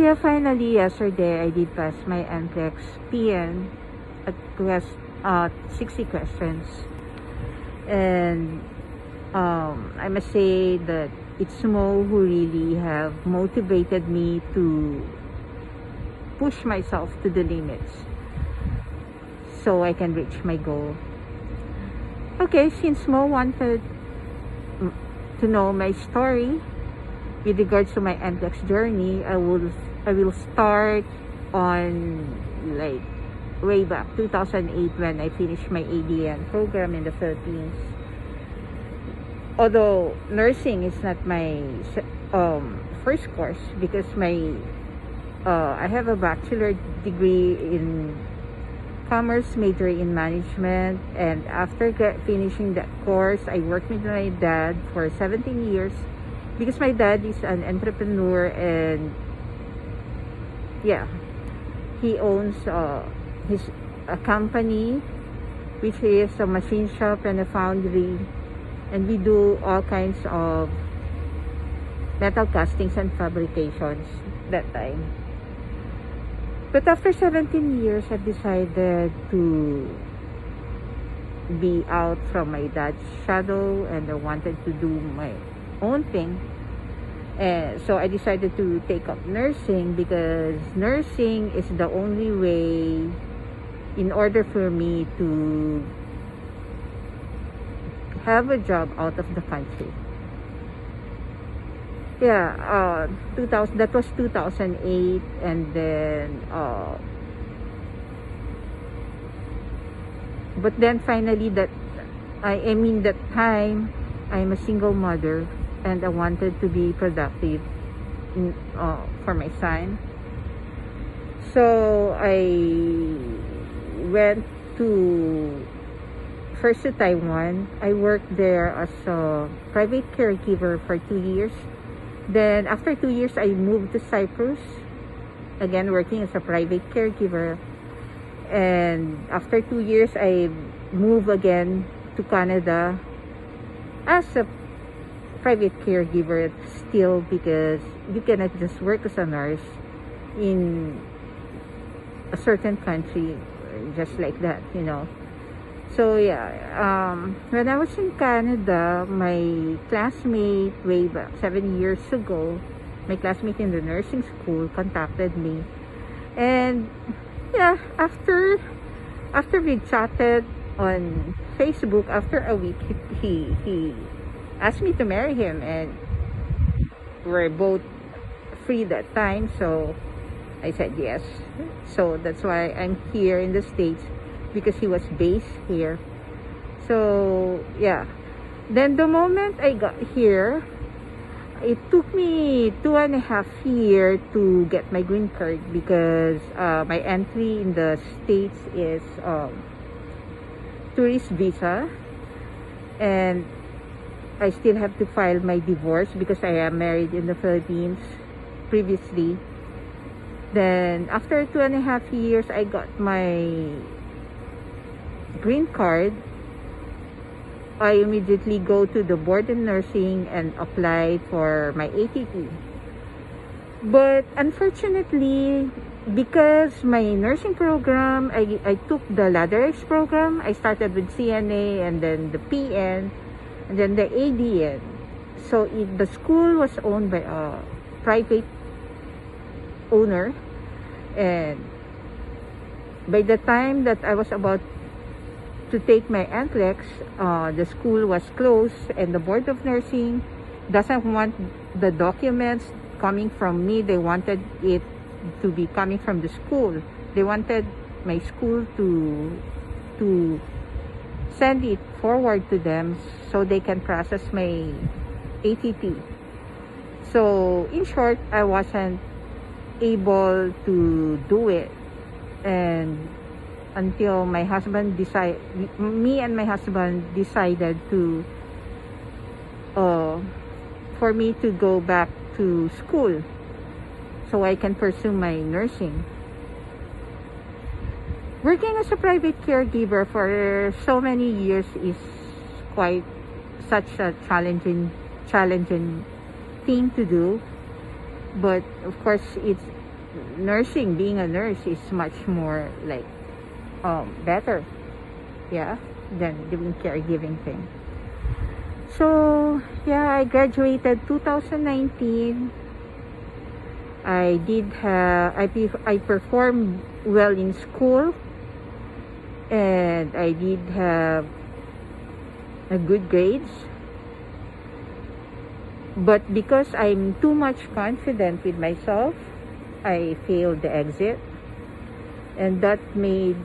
Yeah, finally yesterday I did pass my NCLEX PN at 60 questions, and I must say that it's Mo who really have motivated me to push myself to the limits so I can reach my goal. Okay, since Mo wanted to know my story with regards to my NCLEX journey, I will start on like way back 2008 when I finished my ADN program in the Philippines. Although nursing is not my first course, because I have a bachelor degree in commerce, major in management, and after finishing that course, I worked with my dad for 17 years because my dad is an entrepreneur, and yeah, he owns a company which is a machine shop and a foundry, and we do all kinds of metal castings and fabrications that time. But after 17 years, I decided to be out from my dad's shadow, and I wanted to do my own thing. And so I decided to take up nursing, because nursing is the only way in order for me to have a job out of the country. Yeah, 2000, that was 2008, and then but then finally that that time I'm a single mother, and I wanted to be productive for my son. So I went first to Taiwan. I worked there as a private caregiver for 2 years. Then after 2 years, I moved to Cyprus, again working as a private caregiver. And after 2 years, I moved again to Canada as a private caregiver still, because you cannot just work as a nurse in a certain country just like that, you know. So yeah, when I was in Canada, my classmate way back 7 years ago, my classmate in the nursing school contacted me, and yeah, after we chatted on Facebook, after a week, he asked me to marry him, and we're both free that time, so I said yes. So that's why I'm here in the States, because he was based here. So yeah, then the moment I got here, it took me 2.5 years to get my green card, because my entry in the States is tourist visa, and I still have to file my divorce because I am married in the Philippines previously. Then after 2.5 years, I got my green card. I immediately go to the board in nursing and apply for my ATT. But unfortunately, because my nursing program, I took the Ladder X program. I started with CNA, and then the PN, and then the ADN. So the school was owned by a private owner, and by the time that I was about to take my NCLEX, the school was closed, and the board of nursing doesn't want the documents coming from me. They wanted it to be coming from the school. They wanted my school to send it forward to them so they can process my ATT. So in short, I wasn't able to do it, and until my husband me and my husband decided to for me to go back to school so I can pursue my nursing. Working as a private caregiver for so many years is quite such a challenging thing to do, but of course nursing, being a nurse is much more like better, yeah, than doing caregiving thing. So yeah, I graduated 2019. I performed well in school, and I did have a good grades, but because I'm too much confident with myself, I failed the exit, and that made